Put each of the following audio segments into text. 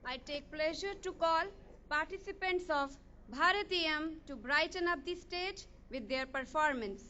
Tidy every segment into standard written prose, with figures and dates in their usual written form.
I take pleasure to call participants of Bharatiyam to brighten up the stage with their performance.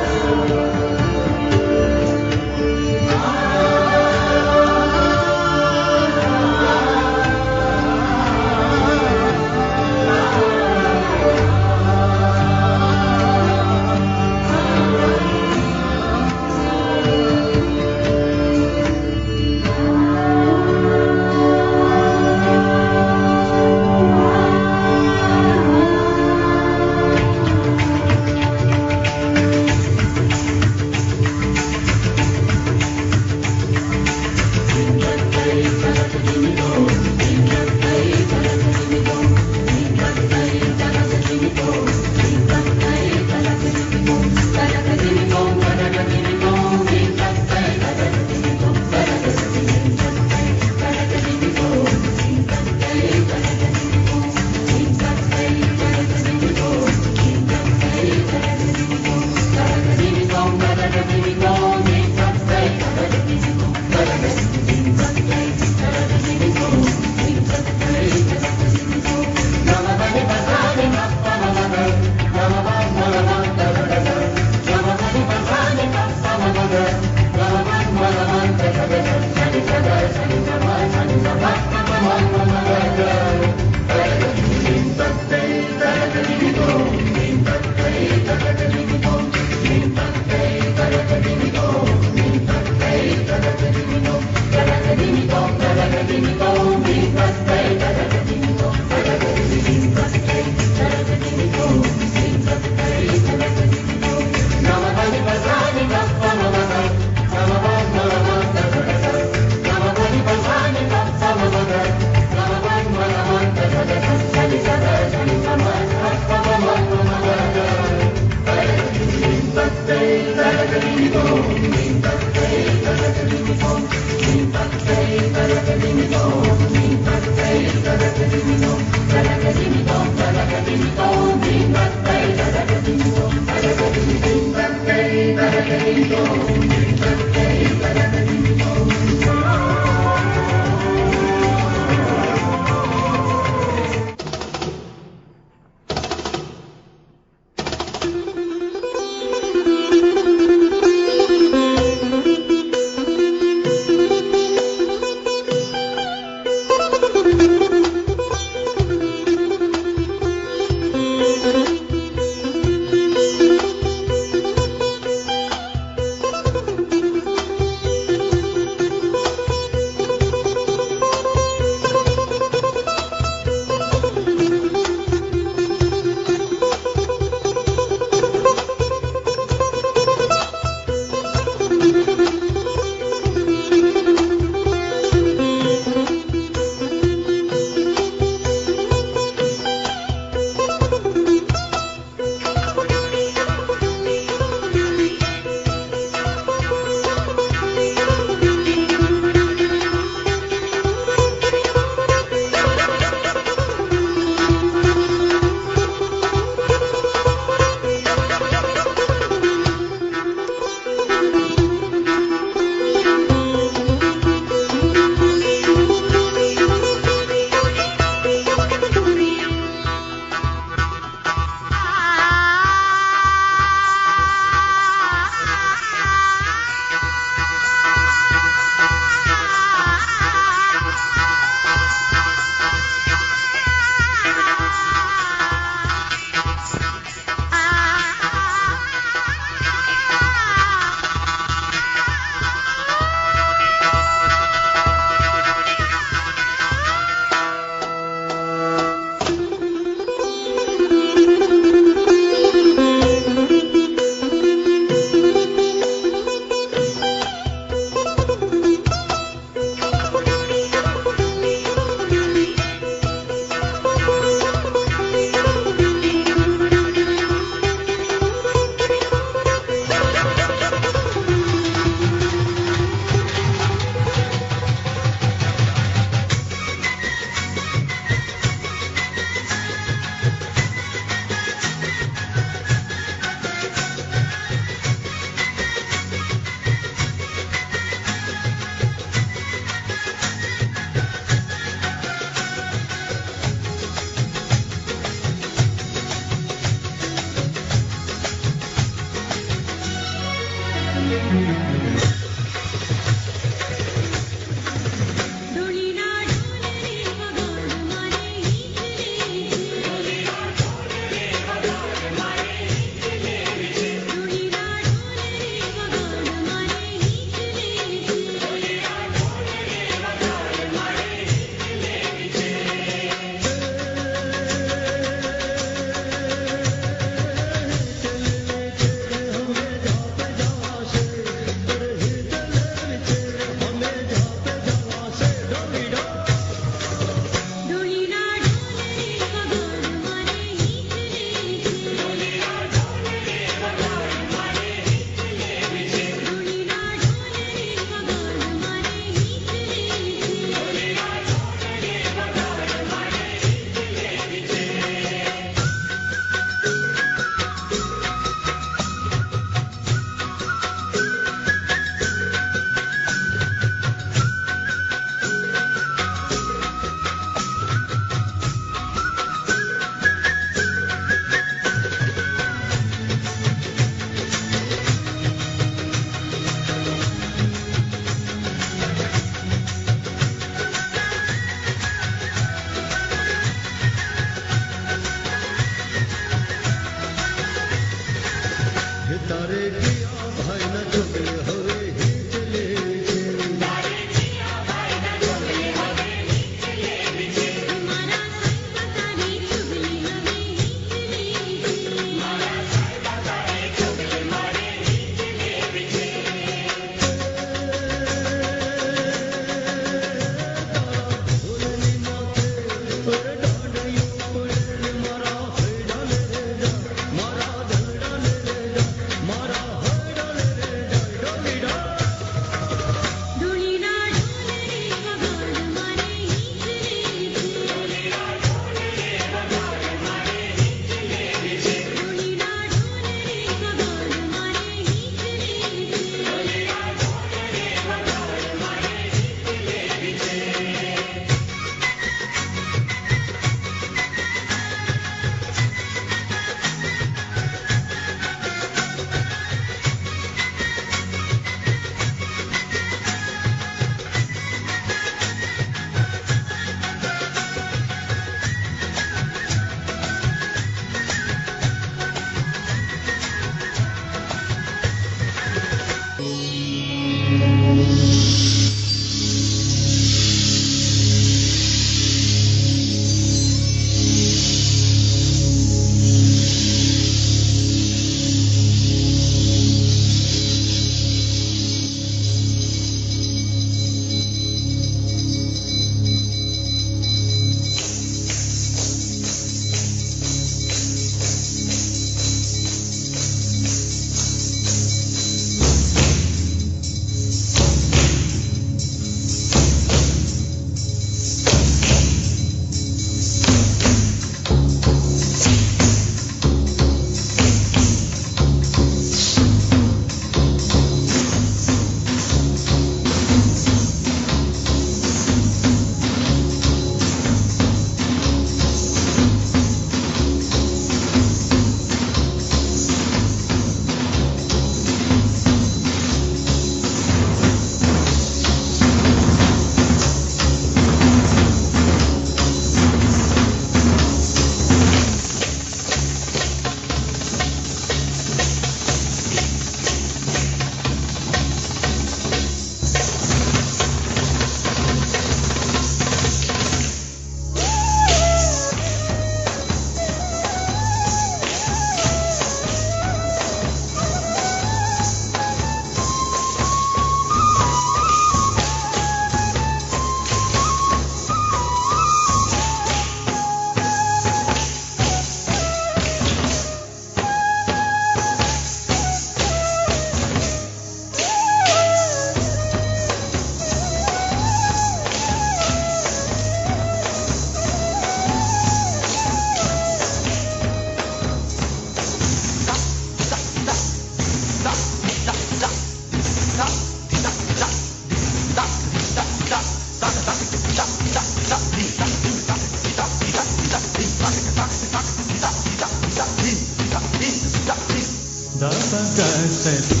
गसरी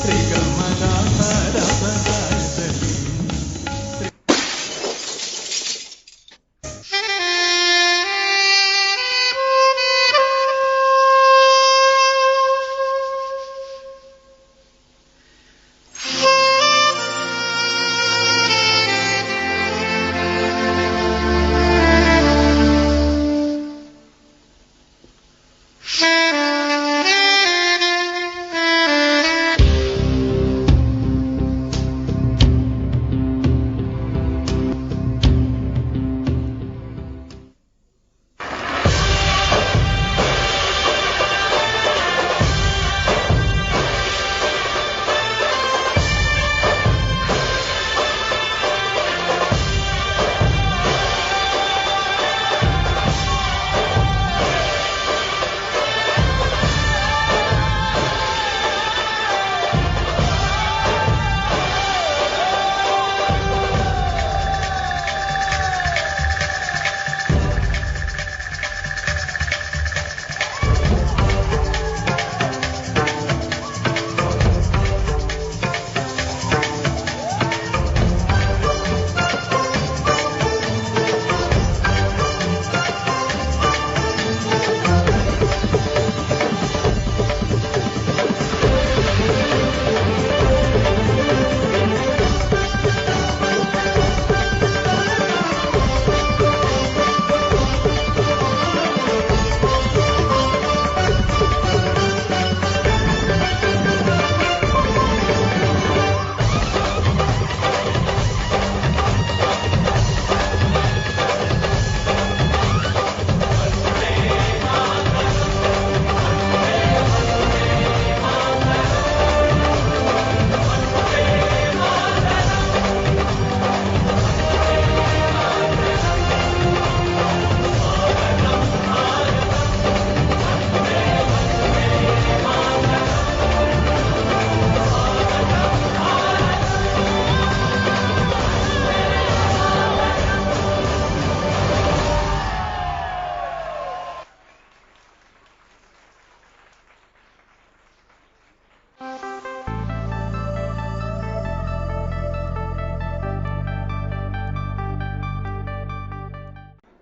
त्रिगमगा रब गसरी।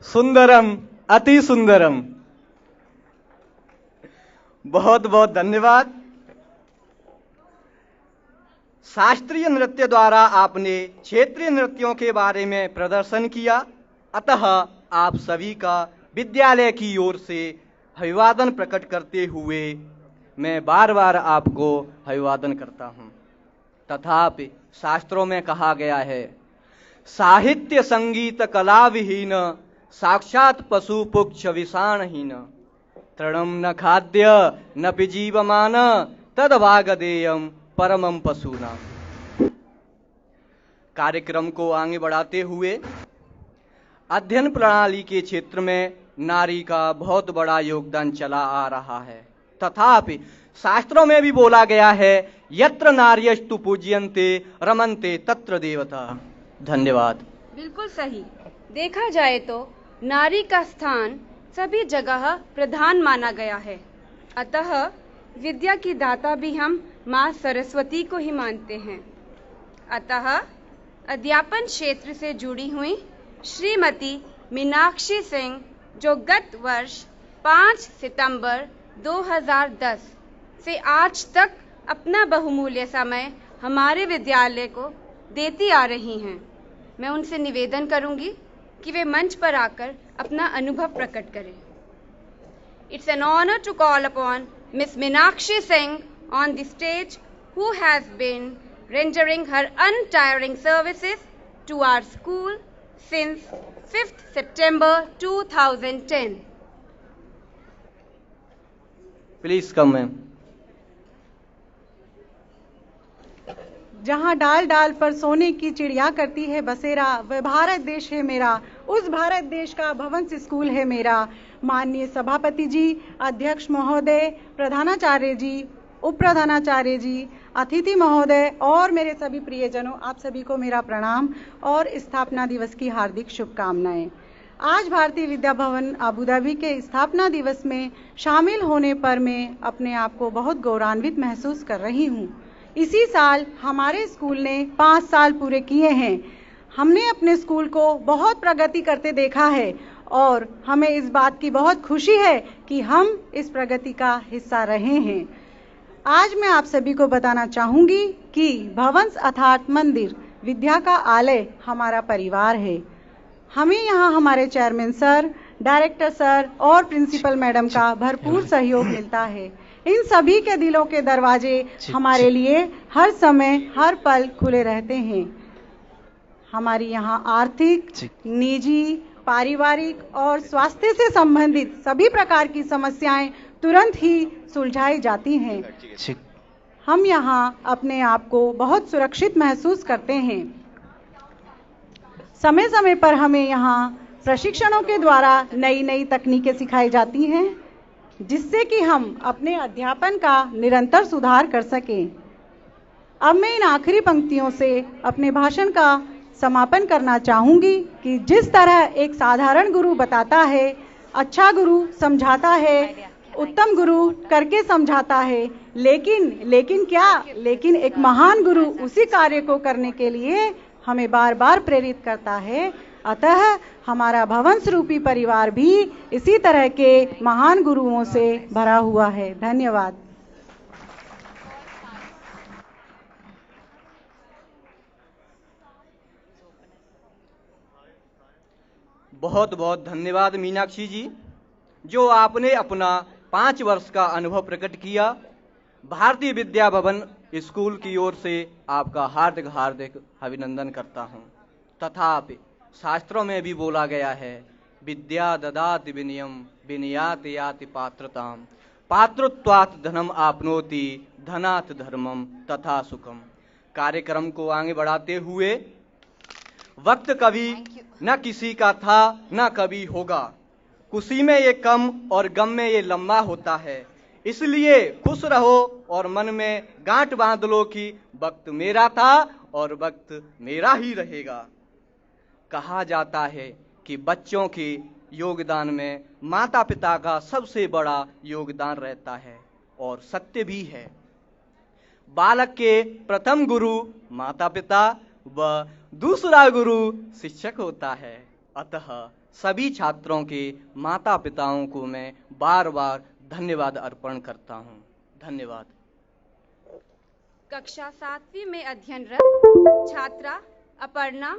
सुंदरम अति सुंदरम। बहुत बहुत धन्यवाद। शास्त्रीय नृत्य द्वारा आपने क्षेत्रीय नृत्यों के बारे में प्रदर्शन किया, अतः आप सभी का विद्यालय की ओर से अभिवादन प्रकट करते हुए मैं बार बार आपको अभिवादन करता हूँ। तथापि शास्त्रों में कहा गया है, साहित्य संगीत कला विहीन साक्षात पशु पुक्ष विषाणहीन, तृणम न खाद्य न पिजीवमान तदभागदेयम परमम पशूना। कार्यक्रम को आगे बढ़ाते हुए अध्ययन प्रणाली के क्षेत्र में नारी का बहुत बड़ा योगदान चला आ रहा है, तथापि शास्त्रों में भी बोला गया है, यत्र नार्यस्तु पूज्यन्ते रमन्ते तत्र देवता। धन्यवाद। बिल्कुल सही। देखा जाए तो नारी का स्थान सभी जगह प्रधान माना गया है, अतः विद्या की दाता भी हम माँ सरस्वती को ही मानते हैं। अतः अध्यापन क्षेत्र से जुड़ी हुई श्रीमती मीनाक्षी सिंह, जो गत वर्ष 5 सितंबर 2010 से आज तक अपना बहुमूल्य समय हमारे विद्यालय को देती आ रही हैं, मैं उनसे निवेदन करूंगी कि वे मंच पर आकर अपना अनुभव प्रकट करें। It's an honor to call upon Miss Meenakshi Singh on the stage, who has been rendering her untiring services to our school since 5th September 2010. Please come, ma'am. जहाँ डाल डाल पर सोने की चिड़िया करती है बसेरा, वह भारत देश है मेरा, उस भारत देश का भवंस स्कूल है मेरा। माननीय सभापति जी, अध्यक्ष महोदय, प्रधानाचार्य जी, उप प्रधानाचार्य जी, अतिथि महोदय और मेरे सभी प्रियजनों, आप सभी को मेरा प्रणाम और स्थापना दिवस की हार्दिक शुभकामनाएं। आज भारतीय विद्या भवन अबू धाबी के स्थापना दिवस में शामिल होने पर मैं अपने आप को बहुत गौरवान्वित महसूस कर रही हूँ। इसी साल हमारे स्कूल ने 5 साल पूरे किए हैं। हमने अपने स्कूल को बहुत प्रगति करते देखा है और हमें इस बात की बहुत खुशी है कि हम इस प्रगति का हिस्सा रहे हैं। आज मैं आप सभी को बताना चाहूँगी कि भवंस अर्थात मंदिर विद्या का आलय हमारा परिवार है। हमें यहाँ हमारे चेयरमैन सर, डायरेक्टर सर और प्रिंसिपल मैडम का भरपूर सहयोग मिलता है। इन सभी के दिलों के दरवाजे हमारे लिए हर समय हर पल खुले रहते हैं। हमारी यहाँ आर्थिक, निजी, पारिवारिक और स्वास्थ्य से संबंधित सभी प्रकार की समस्याएं तुरंत ही सुलझाई जाती हैं। हम यहाँ अपने आप को बहुत सुरक्षित महसूस करते हैं। समय समय पर हमें यहाँ प्रशिक्षणों के द्वारा नई नई तकनीकें सिखाई जाती हैं, जिससे कि हम अपने अध्यापन का निरंतर सुधार कर सकें। अब मैं इन आखिरी पंक्तियों से अपने भाषण का समापन करना चाहूँगी कि जिस तरह एक साधारण गुरु बताता है, अच्छा गुरु समझाता है, उत्तम गुरु करके समझाता है, लेकिन एक महान गुरु उसी कार्य को करने के लिए हमें बार बार प्रेरित करता है। अतः हमारा भवंस रूपी परिवार भी इसी तरह के महान गुरुओं से भरा हुआ है। धन्यवाद। बहुत बहुत धन्यवाद मीनाक्षी जी, जो आपने अपना 5 वर्ष का अनुभव प्रकट किया। भारतीय विद्या भवन स्कूल की ओर से आपका हार्दिक हार्दिक अभिनंदन करता हूँ। तथापि शास्त्रों में भी बोला गया है, विद्या ददाति विनयम विनयात याति पात्रताम पात्रत्वात् धनम आपनोति धनात् धर्मम तथा सुखम। कार्यक्रम को आगे बढ़ाते हुए, वक्त कभी न किसी का था न कभी होगा, खुशी में ये कम और गम में ये लंबा होता है। इसलिए खुश रहो और मन में गांठ बांध लो कि वक्त मेरा था और वक्त मेरा ही रहेगा। कहा जाता है कि बच्चों के योगदान में माता पिता का सबसे बड़ा योगदान रहता है, और सत्य भी है। बालक के प्रथम गुरु माता पिता व दूसरा गुरु शिक्षक होता है। अतः सभी छात्रों के माता पिताओं को मैं बार बार धन्यवाद अर्पण करता हूँ। धन्यवाद। कक्षा 7वीं में अध्ययनरत छात्रा अपर्णा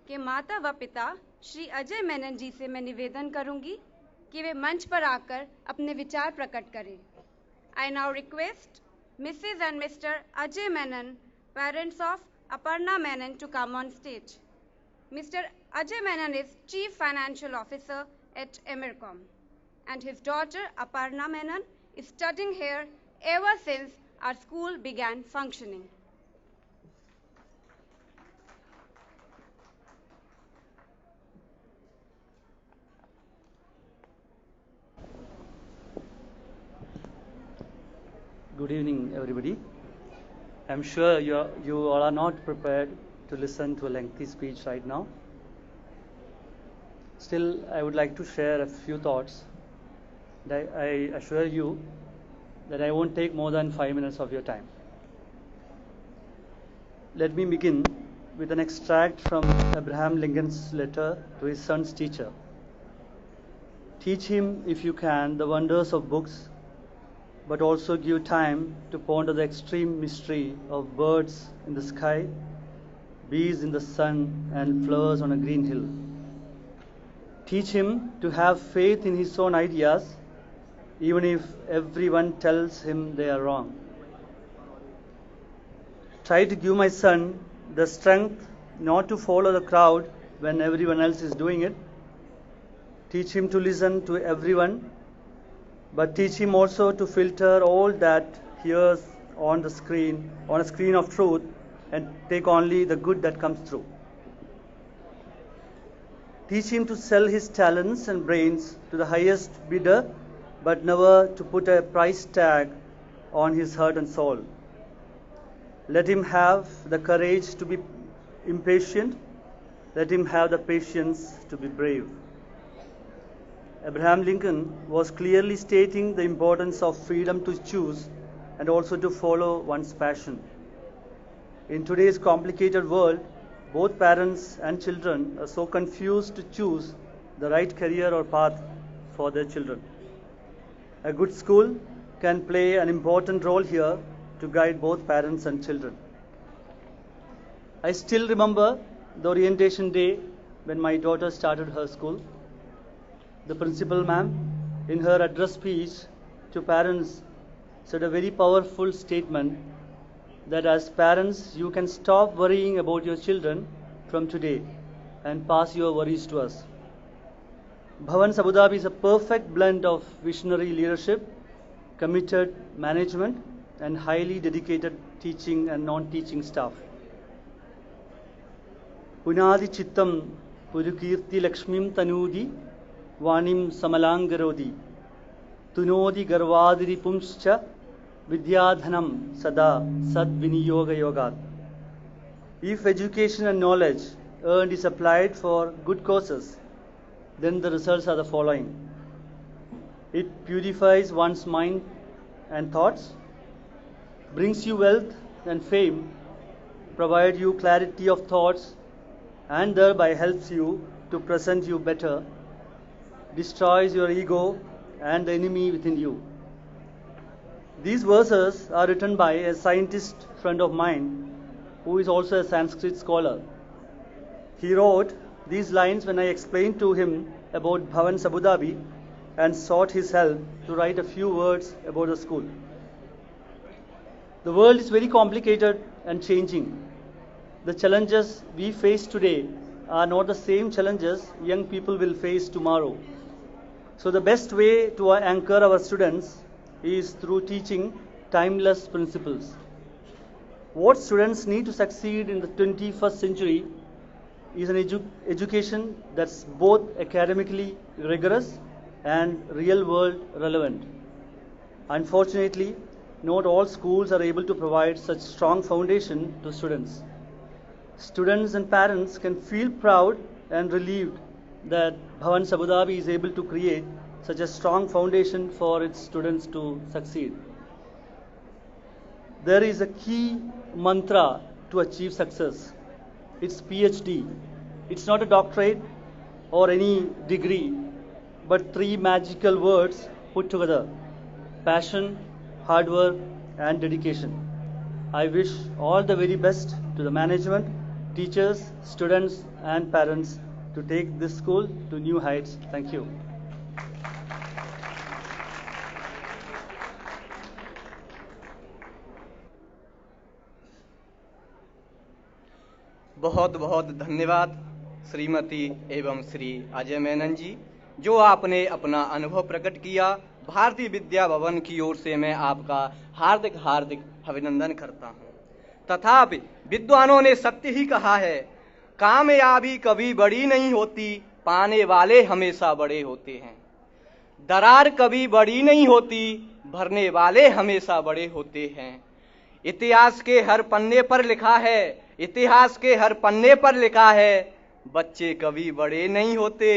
के माता व पिता श्री अजय मेनन जी से मैं निवेदन करूंगी कि वे मंच पर आकर अपने विचार प्रकट करें। I now request Mrs and Mr Ajay Menon, parents of Aparna Menon, to come on stage. Mr. Ajay Menon is Chief Financial Officer at AAVIRBHAAV, and his daughter Aparna Menon is studying here ever since our school began functioning. Good evening, everybody. I'm sure you all are not prepared to listen to a lengthy speech right now. Still, I would like to share a few thoughts. I assure you that I won't take more than 5 minutes of your time. Let me begin with an extract from Abraham Lincoln's letter to his son's teacher. Teach him, if you can, the wonders of books, but also give time to ponder the extreme mystery of birds in the sky, bees in the sun, and flowers on a green hill. Teach him to have faith in his own ideas, even if everyone tells him they are wrong. Try to give my son the strength not to follow the crowd when everyone else is doing it. Teach him to listen to everyone, but teach him also to filter all that hears on a screen of truth, and take only the good that comes through. Teach him to sell his talents and brains to the highest bidder, but never to put a price tag on his heart and soul. Let him have the courage to be impatient. Let him have the patience to be brave. Abraham Lincoln was clearly stating the importance of freedom to choose and also to follow one's passion. In today's complicated world, both parents and children are so confused to choose the right career or path for their children. A good school can play an important role here to guide both parents and children. I still remember the orientation day when my daughter started her school. The principal ma'am, in her address speech to parents, said a very powerful statement that as parents you can stop worrying about your children from today and pass your worries to us. Bhavan's Abu Dhabi is a perfect blend of visionary leadership, committed management, and highly dedicated teaching and non-teaching staff. Punadi Chittam Purukirti Lakshmim Tanudi Vanim Samalangarodi Tunodi Garvadiri Pumscha Vidyadhanam Sada Sad Viniyoga Yogat. If education and knowledge earned is applied for good causes, then the results are the following. It purifies one's mind and thoughts, brings you wealth and fame, provides you clarity of thoughts, and thereby helps you to present you better, destroys your ego and the enemy within you. These verses are written by a scientist friend of mine who is also a Sanskrit scholar. He wrote these lines when I explained to him about Bhavan's Abu Dhabi and sought his help to write a few words about the school. The world is very complicated and changing. The challenges we face today are not the same challenges young people will face tomorrow. So the best way to anchor our students is through teaching timeless principles. What students need to succeed in the 21st century is an education that's both academically rigorous and real-world relevant. Unfortunately, not all schools are able to provide such strong foundation to students. Students and parents can feel proud and relieved that Bhavan's Abu Dhabi is able to create such a strong foundation for its students to succeed. There is a key mantra to achieve success. It's PhD. It's not a doctorate or any degree, but three magical words put together: passion, hard work, and dedication. I wish all the very best to the management, teachers, students, and parents to take this school to new heights. Thank you. बहुत बहुत धन्यवाद श्रीमती एवं श्री अजय मेनन जी, जो आपने अपना अनुभव प्रकट किया। भारतीय विद्या भवन की ओर से मैं आपका हार्दिक हार्दिक अभिनंदन करता हूँ। तथापि विद्वानों ने सत्य ही कहा है, कामयाबी कभी बड़ी नहीं होती, पाने वाले हमेशा बड़े होते हैं। दरार कभी बड़ी नहीं होती, भरने वाले हमेशा बड़े होते हैं। इतिहास के हर पन्ने पर लिखा है, इतिहास के हर पन्ने पर लिखा है, बच्चे कभी बड़े नहीं होते,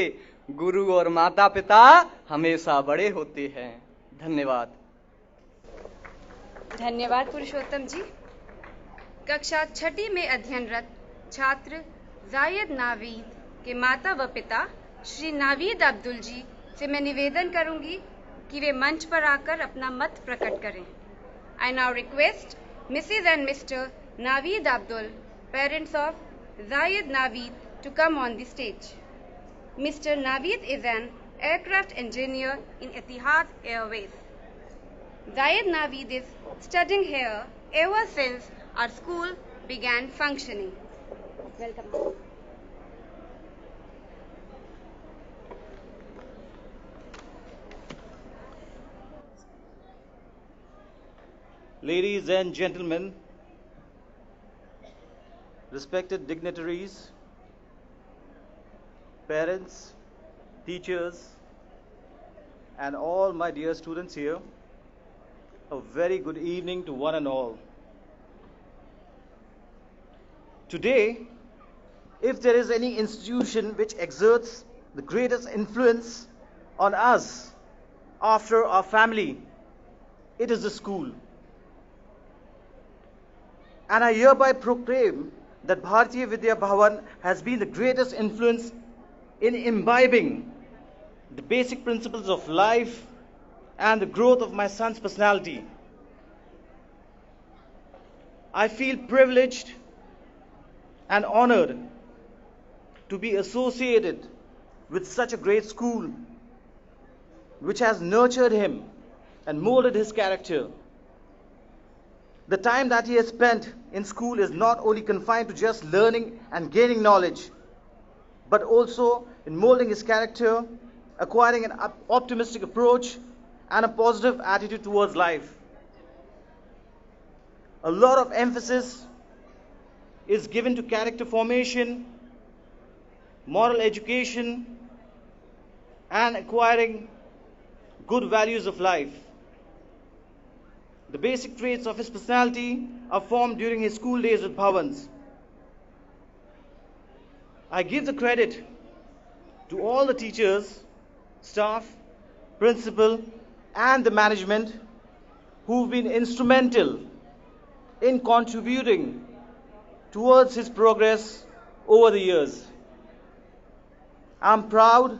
गुरु और माता पिता हमेशा बड़े होते हैं। धन्यवाद। धन्यवाद पुरुषोत्तम जी। कक्षा 6ठी में अध्ययनरत छात्र जायद नावीद के माता व पिता श्री नावीद अब्दुल जी से मैं निवेदन करूंगी कि वे मंच पर आकर अपना मत प्रकट करें। I now request Mrs. and Mr. Naveed Abdul, parents of Zayed Naveed, to come on the stage. Mr. Naveed is an aircraft engineer in Etihad Airways. Zayed Naveed is studying here ever since our school began functioning. Welcome. Ladies and gentlemen, respected dignitaries, parents, teachers, and all my dear students here, a very good evening to one and all. Today, if there is any institution which exerts the greatest influence on us after our family, it is the school. And I hereby proclaim that Bharatiya Vidya Bhavan has been the greatest influence in imbibing the basic principles of life and the growth of my son's personality. I feel privileged and honored to be associated with such a great school which has nurtured him and molded his character. The time that he has spent in school is not only confined to just learning and gaining knowledge, but also in molding his character, acquiring an optimistic approach and a positive attitude towards life. A lot of emphasis is given to character formation, moral education, and acquiring good values of life. The basic traits of his personality are formed during his school days at Bhavans. I give the credit to all the teachers, staff, principal, and the management who've been instrumental in contributing towards his progress over the years. I'm proud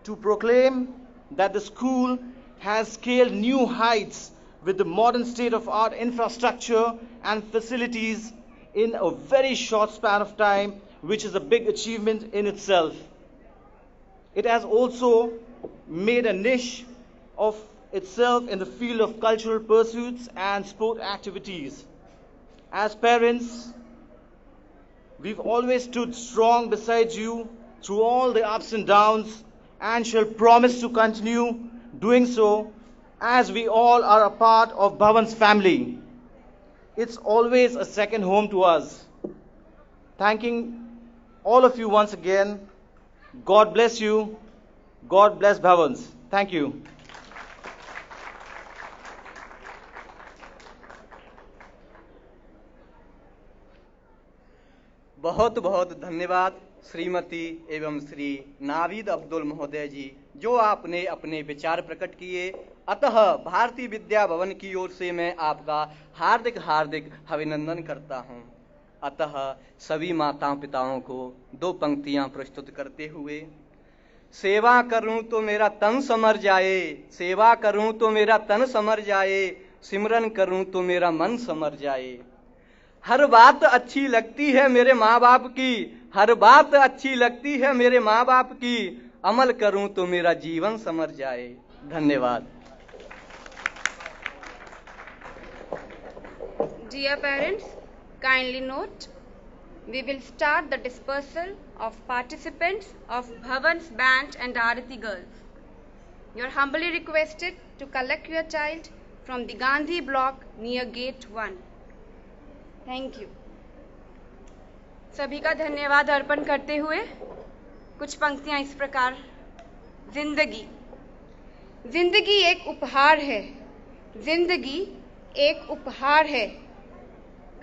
to proclaim that the school has scaled new heights with the modern state-of-art infrastructure and facilities in a very short span of time, which is a big achievement in itself. It has also made a niche of itself in the field of cultural pursuits and sport activities. As parents, we've always stood strong beside you through all the ups and downs and shall promise to continue doing so as we all are a part of Bhavan's family. It's always a second home to us. Thanking all of you once again. God bless you. God bless Bhavans. Thank you. बहुत बहुत धन्यवाद श्रीमती एवं श्री नावीद अब्दुल महोदय जी, जो आपने अपने विचार प्रकट किए। अतः भारतीय विद्या भवन की ओर से मैं आपका हार्दिक हार्दिक अभिनंदन करता हूं। अतः सभी माताओं पिताओं को दो पंक्तियां प्रस्तुत करते हुए, सेवा करूं तो मेरा तन समर जाए, सेवा करूं तो मेरा तन समर जाए, सिमरन करूं तो मेरा मन समर जाए। हर बात अच्छी लगती है मेरे माँ बाप की, हर बात अच्छी लगती है मेरे माँ बाप की, अमल करूं तो मेरा जीवन समर जाए। धन्यवाद। Dear parents, kindly note, we will start the dispersal of participants of Bhavan's Band and Arati Girls. You are humbly requested to collect your child from the Gandhi block near Gate 1. Thank you. सभी का धन्यवाद अर्पण करते हुए कुछ पंक्तियां इस प्रकार। जिंदगी, जिंदगी एक उपहार है, जिंदगी एक उपहार है,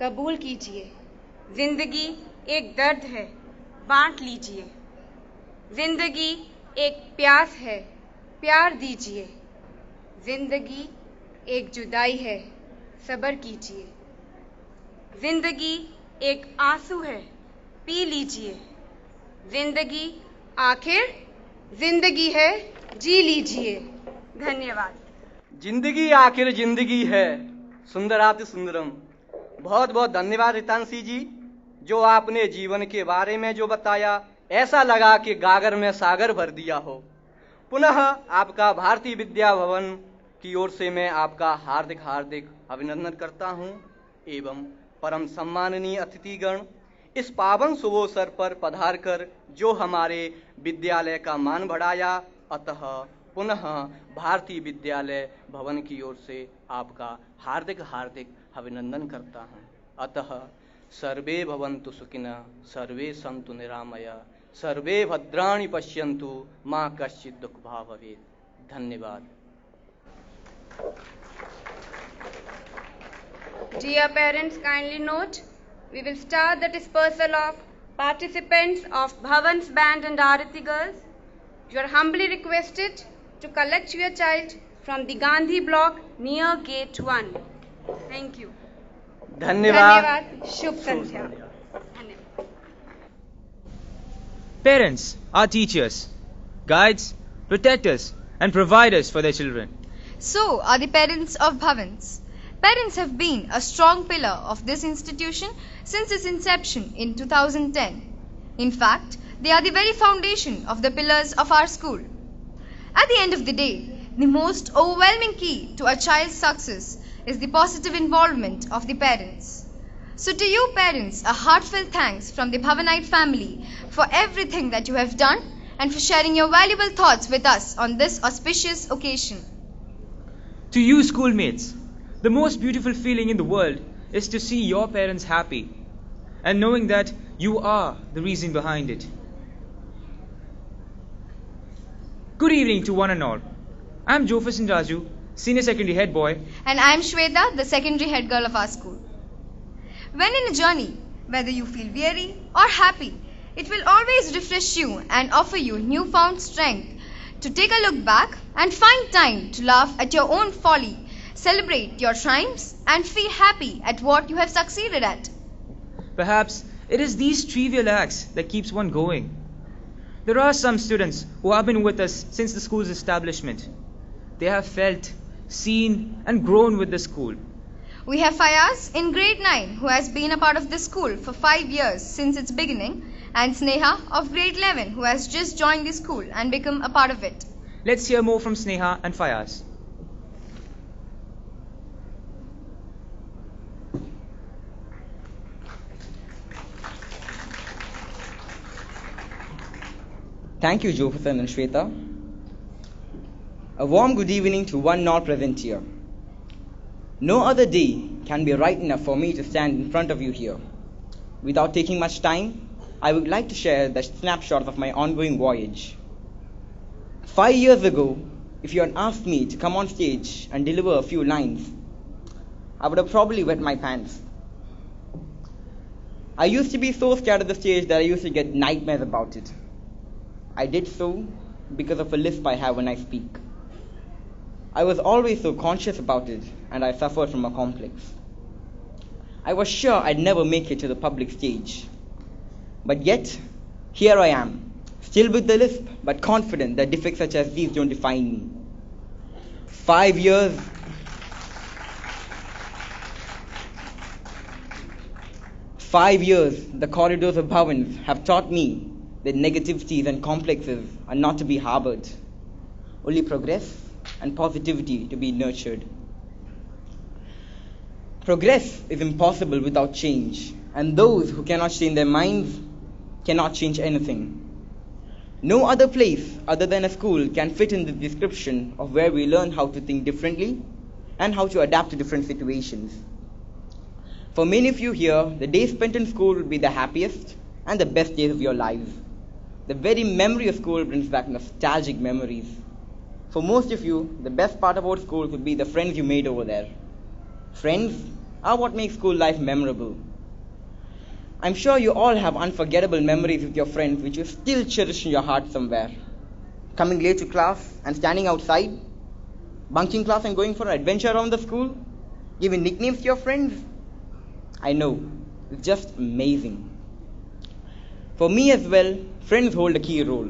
कबूल कीजिए। जिंदगी एक दर्द है, बांट लीजिए। जिंदगी एक प्यास है, प्यार दीजिए। जिंदगी एक जुदाई है, सब्र कीजिए। जिंदगी एक आंसू है, पी लीजिए। जिंदगी आखिर जिंदगी है, जी लीजिए। धन्यवाद। जिंदगी आखिर जिंदगी है, सुंदराति सुंदरम। बहुत बहुत धन्यवाद रितांशी जी, जो आपने जीवन के बारे में जो बताया, ऐसा लगा कि गागर में सागर भर दिया हो। पुनः आपका भारतीय विद्या भवन की ओर से मैं आपका हार्दिक हार्दिक अभिनंदन करता हूं। एवं परम सम्माननीय अतिथिगण, इस पावन शुभ अवसर पर पधार कर जो हमारे विद्यालय का मान बढ़ाया, अतः पुनः भारतीय विद्यालय भवन की ओर से आपका हार्दिक हार्दिक अभिनंदन करता हूं। अतः सर्वे भवन्तु सुखिनः, सर्वे सन्तु निरामया, सर्वे भद्राणि पश्यन्तु, मा कश्चित् दुःखभाग् भवेत्। धन्यवाद। Dear parents, kindly note, we will start the dispersal of participants of Bhavan's Band and Arati Girls. You are humbly requested to collect your child from the Gandhi block near gate 1. Thank you. धन्यवाद। धन्यवाद। शुभ संध्या। धन्यवाद। Parents are teachers, guides, protectors, and providers for their children. So are the parents of Bhavans. Parents have been a strong pillar of this institution since its inception in 2010. In fact, they are the very foundation of the pillars of our school. At the end of the day, the most overwhelming key to a child's success is the positive involvement of the parents. So to you parents, a heartfelt thanks from the Bhavanite family for everything that you have done and for sharing your valuable thoughts with us on this auspicious occasion. To you schoolmates, the most beautiful feeling in the world is to see your parents happy and knowing that you are the reason behind it. Good evening to one and all. I am Jofferson Raju, Senior Secondary Head Boy. And I am Shweta, the secondary head girl of our school. When in a journey, whether you feel weary or happy, it will always refresh you and offer you newfound strength to take a look back and find time to laugh at your own folly, celebrate your triumphs, and feel happy at what you have succeeded at. Perhaps it is these trivial acts that keeps one going. There are some students who have been with us since the school's establishment. They have felt, seen, and grown with the school. We have Fayaz in grade 9 who has been a part of this school for 5 years since its beginning, and Sneha of grade 11 who has just joined the school and become a part of it. Let's hear more from Sneha and Fayaz. Thank you, Jofferson and Shweta. A warm good evening to one and all present here. No other day can be right enough for me to stand in front of you here. Without taking much time, I would like to share the snapshot of my ongoing voyage. 5 years ago, if you had asked me to come on stage and deliver a few lines, I would have probably wet my pants. I used to be so scared of the stage that I used to get nightmares about it. I did so because of a lisp I have when I speak. I was always so conscious about it, and I suffered from a complex. I was sure I'd never make it to the public stage. But yet, here I am, still with the lisp, but confident that defects such as these don't define me. 5 years. 5 years, the corridors of Bhavans have taught me that negativities and complexes are not to be harbored, only progress and positivity to be nurtured. Progress is impossible without change, and those who cannot change their minds cannot change anything. No other place other than a school can fit in the description of where we learn how to think differently and how to adapt to different situations. For many of you here, the days spent in school will be the happiest and the best days of your lives. The very memory of school brings back nostalgic memories. For most of you, the best part about school could be the friends you made over there. Friends are what makes school life memorable. I'm sure you all have unforgettable memories with your friends which you still cherish in your heart somewhere. Coming late to class and standing outside, bunking class and going for an adventure around the school, giving nicknames to your friends. I know, it's just amazing. For me as well, friends hold a key role.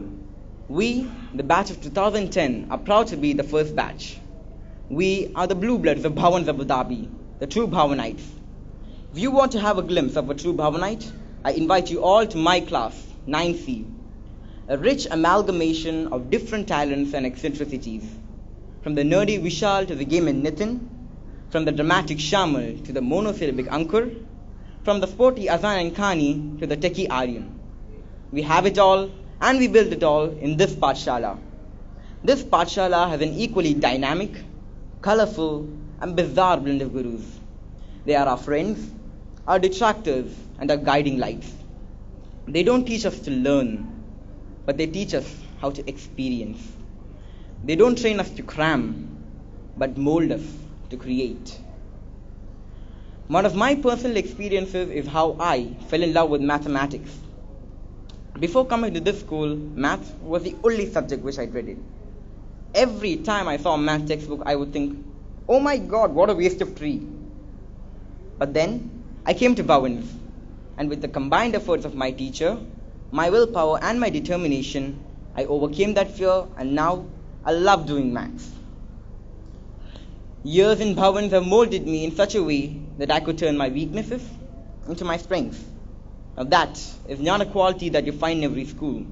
We, the batch of 2010, are proud to be the first batch. We are the blue bloods of Bhavans Abu Dhabi, the true Bhavanites. If you want to have a glimpse of a true Bhavanite, I invite you all to my class, 9C, a rich amalgamation of different talents and eccentricities, from the nerdy Vishal to the gamer Nitin, from the dramatic Shamal to the monosyllabic Ankur, from the sporty Azan and Khani to the techie Aryan. We have it all, and we build it all in this Pathshala. This Pathshala has an equally dynamic, colorful, and bizarre blend of gurus. They are our friends, our detractors, and our guiding lights. They don't teach us to learn, but they teach us how to experience. They don't train us to cram, but mold us to create. One of my personal experiences is how I fell in love with mathematics. Before coming to this school, math was the only subject which I dreaded. Every time I saw a math textbook, I would think, oh my god, what a waste of tree. But then I came to Bhavans, and with the combined efforts of my teacher, my willpower and my determination, I overcame that fear, and now I love doing maths. Years in Bhavans have molded me in such a way that I could turn my weaknesses into my strengths. Now that is not a quality that you find in every school.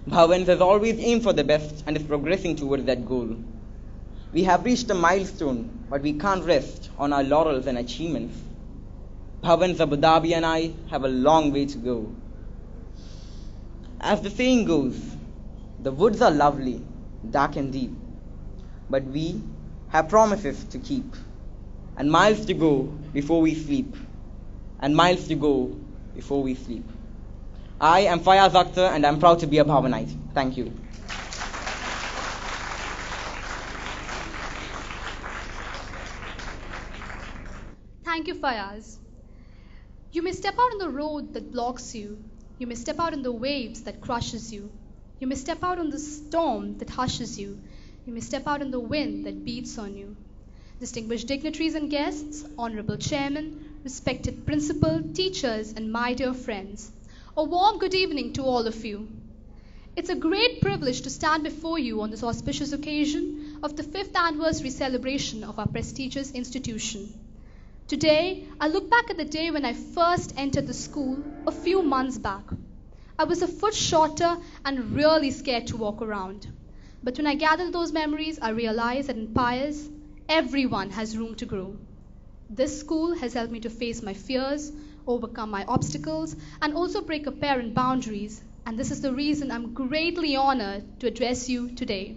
Bhavans has always aimed for the best and is progressing towards that goal. We have reached a milestone, but we can't rest on our laurels and achievements. Bhavans, Abu Dhabi and I have a long way to go. As the saying goes, the woods are lovely, dark and deep, but we have promises to keep, and miles to go before we sleep, and miles to go before we sleep. I am Fayaz Akhtar, and I am proud to be a Bhavanite. Thank you. Thank you, Fayaz. You may step out on the road that blocks you. You may step out on the waves that crushes you. You may step out on the storm that hushes you. You may step out on the wind that beats on you. Distinguished dignitaries and guests, honorable chairman, respected principal, teachers, and my dear friends, a warm good evening to all of you. It's a great privilege to stand before you on this auspicious occasion of the 5th anniversary celebration of our prestigious institution. Today, I look back at the day when I first entered the school a few months back. I was a foot shorter and really scared to walk around. But when I gather those memories, I realize that in Pius, everyone has room to grow. This school has helped me to face my fears, overcome my obstacles, and also break apparent boundaries. And this is the reason I'm greatly honored to address you today.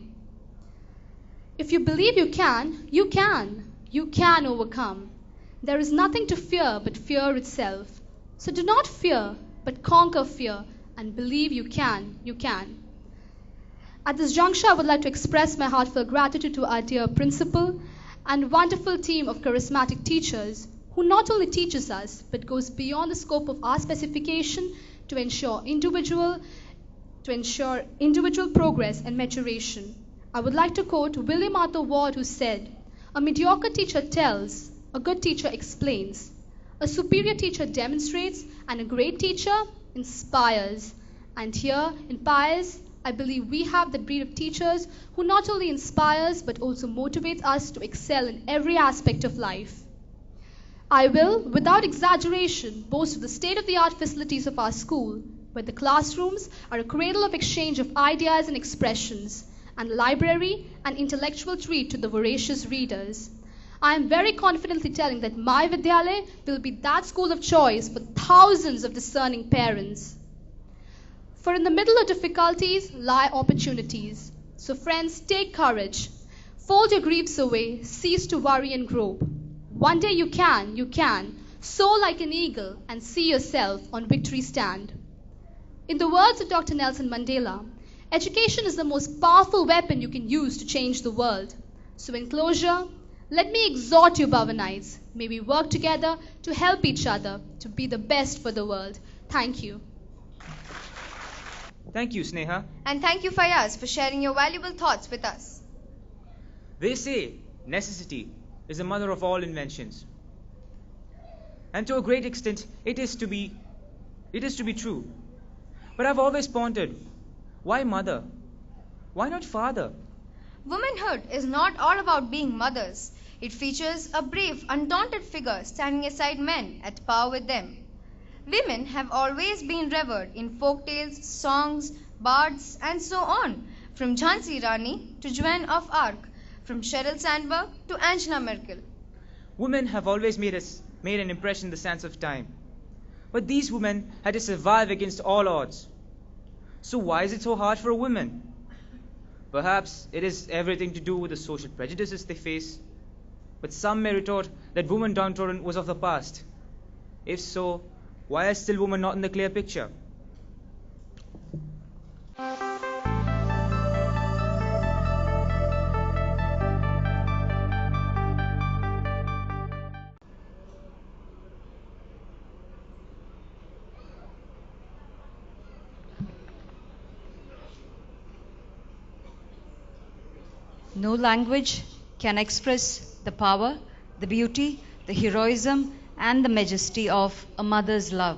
If you believe you can, you can. You can overcome. There is nothing to fear but fear itself. So do not fear, but conquer fear, and believe you can. You can. At this juncture, I would like to express my heartfelt gratitude to our dear principal and wonderful team of charismatic teachers who not only teaches us, but goes beyond the scope of our specification to ensure individual progress and maturation. I would like to quote William Arthur Ward, who said, "A mediocre teacher tells, a good teacher explains, a superior teacher demonstrates, and a great teacher inspires." And here in Pius, I believe we have the breed of teachers who not only inspires but also motivates us to excel in every aspect of life. I will, without exaggeration, boast of the state-of-the-art facilities of our school, where the classrooms are a cradle of exchange of ideas and expressions, and library an intellectual treat to the voracious readers. I am very confidently telling that my Vidyalaya will be that school of choice for thousands of discerning parents. For in the middle of difficulties lie opportunities. So friends, take courage. Fold your griefs away, cease to worry and grope. One day you can, soar like an eagle and see yourself on victory stand. In the words of Dr. Nelson Mandela, education is the most powerful weapon you can use to change the world. So in closure, let me exhort you, Bhavanites, may we work together to help each other to be the best for the world. Thank you. Thank you, Sneha. And thank you, Fayaz, for sharing your valuable thoughts with us. They say necessity is the mother of all inventions. And to a great extent, it is to be true. But I've always pondered, why mother? Why not father? Womanhood is not all about being mothers. It features a brave, undaunted figure standing aside men at par with them. Women have always been revered in folk tales, songs, bards, and so on, from Jhansi Rani to Joan of Arc, from Sheryl Sandberg to Angela Merkel. Women have always made an impression in the sands of time. But these women had to survive against all odds. So why is it so hard for a woman? Perhaps it is everything to do with the social prejudices they face. But some may retort that woman downtrodden was of the past. If so, why are still women not in the clear picture? No language can express the power, the beauty, the heroism, and the majesty of a mother's love.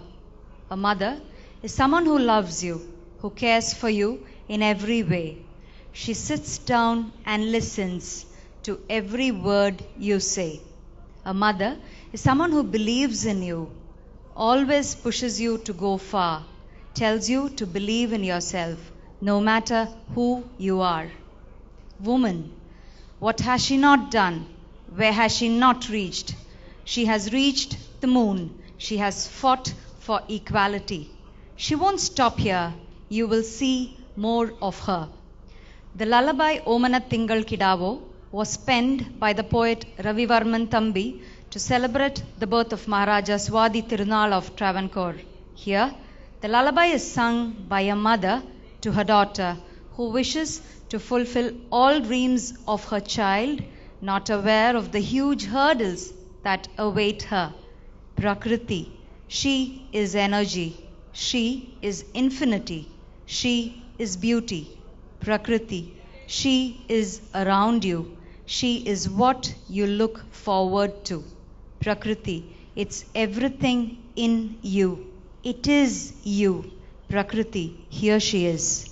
A mother is someone who loves you, who cares for you in every way. She sits down and listens to every word you say. A mother is someone who believes in you, always pushes you to go far, tells you to believe in yourself, no matter who you are. Woman, what has she not done? Where has she not reached? She has reached the moon. She has fought for equality. She won't stop here. You will see more of her. The lullaby Omana Tingal Kidavo was penned by the poet Ravi Varman Thambi to celebrate the birth of Maharaja Swadi Tirunal of Travancore. Here, the lullaby is sung by a mother to her daughter who wishes to fulfill all dreams of her child, not aware of the huge hurdles that await her. Prakriti, she is energy, she is infinity, she is beauty. Prakriti, she is around you, she is what you look forward to. Prakriti, it's everything in you. It is you. Prakriti, here she is.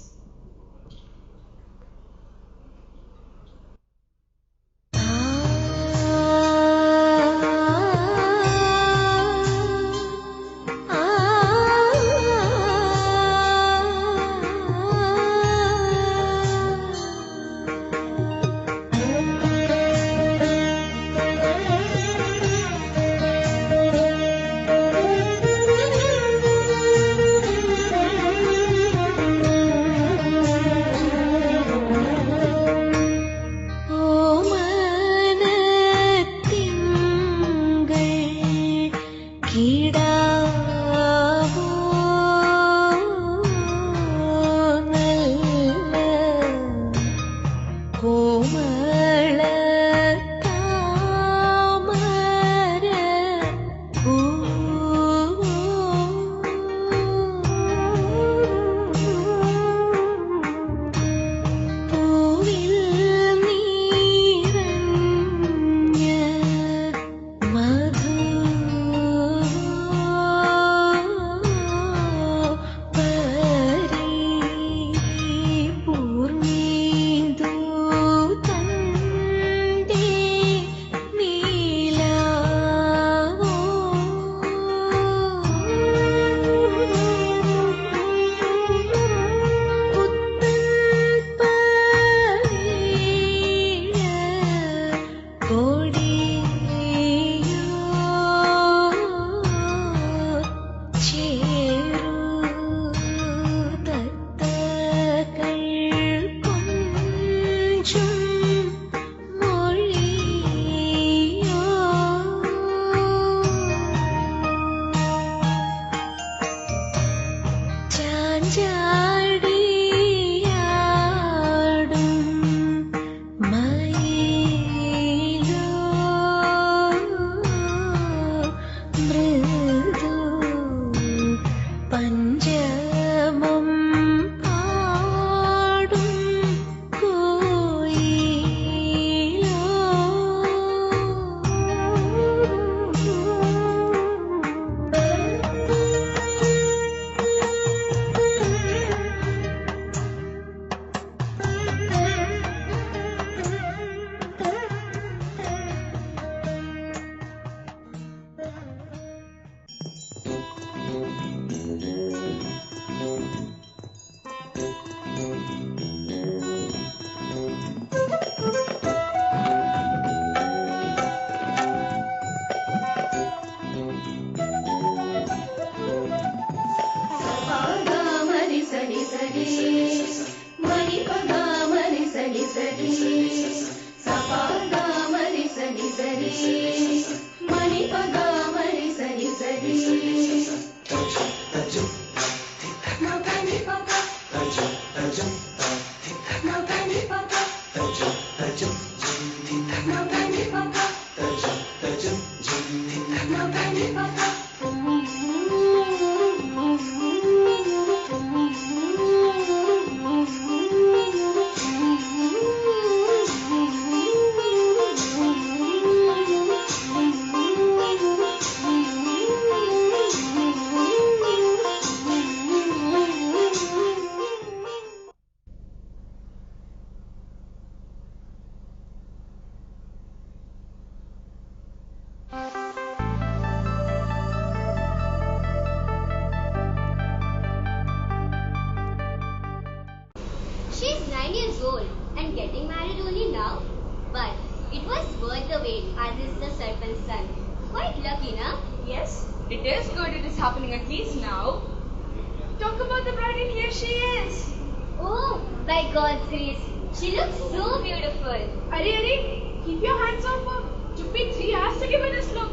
years old and getting married only now. But it was worth the wait, as is the serpent's son. Quite lucky, na? Yes, it is good it is happening at least now. Talk about the bride and here she is. Oh, by God's grace, she looks so beautiful. Are, keep your hands off her. Took me 3 hours to give her this look.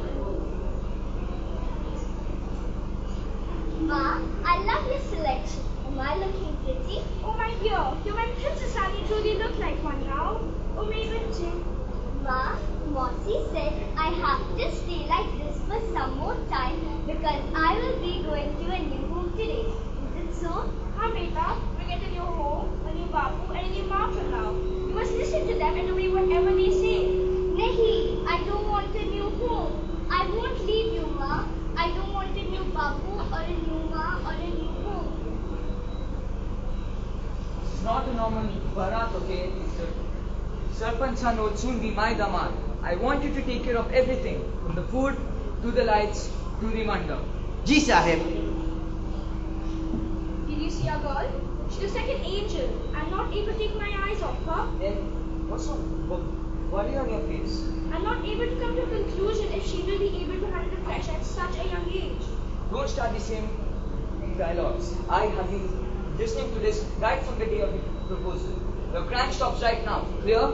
Ma, I love your selection. Am I looking pretty? Oh my dear, you're my princess and you truly look like one now. Oh my goodness. Ma, Mossy said I have to stay like this for some more time because I will be going to a new home today. Is it so? Haan beta, we get a new home, a new babu and a new ma from now. You must listen to them and obey whatever they say. Nahi, I don't want a new home. I won't leave you, Ma. I don't want a new babu or a new ma or a new home. It's not a normal barat, okay? Sarpanch son will soon be my damar. I want you to take care of everything, from the food, to the lights, to the mandap. Ji Sahib. Did you see our girl? She looks like an angel. I'm not able to take my eyes off her. Then, what's so worry on your face? I'm not able to come to a conclusion if she will be able to handle the pressure at such a young age. Don't start the same dialogues. I have been listening to this right from the day of the proposal. The crank stops right now. Clear?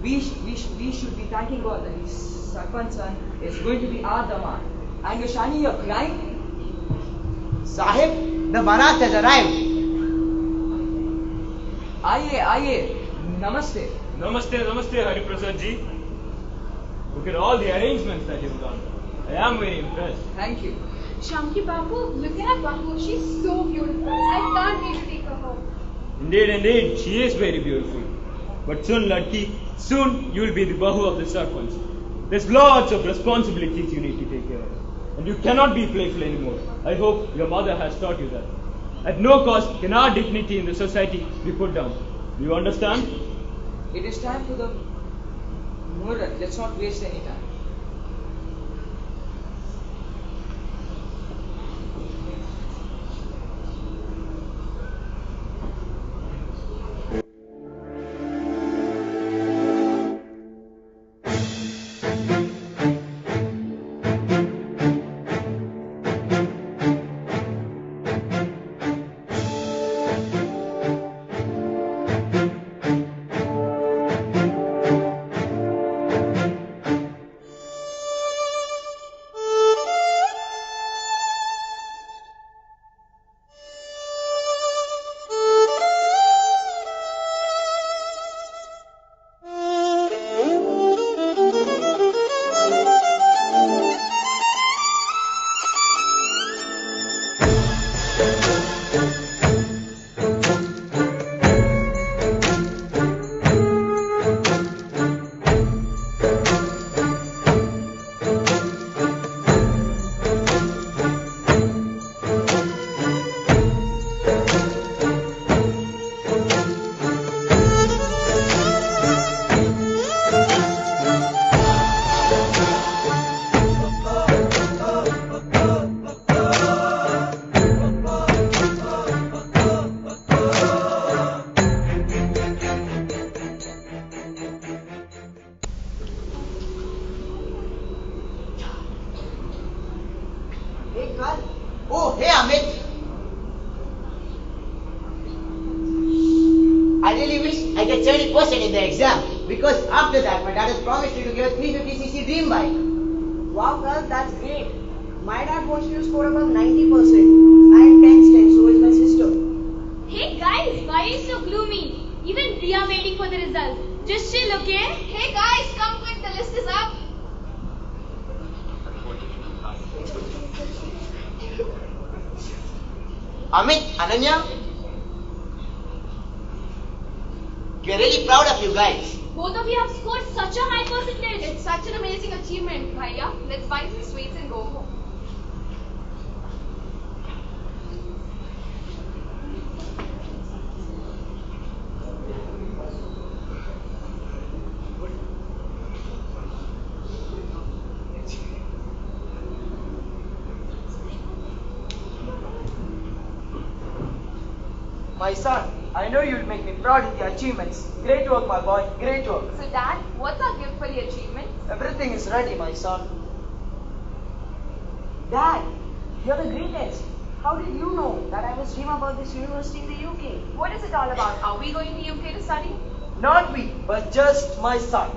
We should be thanking God that this Sarpanch son is going to be our damar. And you're shining your crying? Sahib, the Barat has arrived. Aye. Namaste. Namaste, Hari Prasad ji. Look at all the arrangements that you've done. I am very impressed. Thank you. Shamki Babu, look at her Babu. She's so beautiful. I can't wait to take her home. Indeed, she is very beautiful. But soon, Ladki, soon you will be the Bahu of the Sarpanch. There's lots of responsibilities you need to take care of. And you cannot be playful anymore. I hope your mother has taught you that. At no cost can our dignity in the society be put down. Do you understand? It is time for the Murat. Let's not waste any time. Oh, hey Amit. I really wish I get 70% in the exam because after that my dad has promised me to give a 350cc dream bike. Wow, well, that's great. My dad wants you to score above 90%. I'm 10, so is my sister. Hey guys, why are you so gloomy? Even we are waiting for the result. Just chill, okay? Hey guys, come quick, the list is up. Amit, Ananya, we're really proud of you guys. Both of you have scored such a high percentage. It's such an amazing achievement, Bhaiya. Let's buy some sweets and go home. My son, I know you'll make me proud with your achievements. Great work, my boy. Great work. So, Dad, what's our gift for the achievement? Everything is ready, my son. Dad, you're the greatest. How did you know that I was dreaming about this university in the UK? What is it all about? Are we going to UK to study? Not we, but just my son.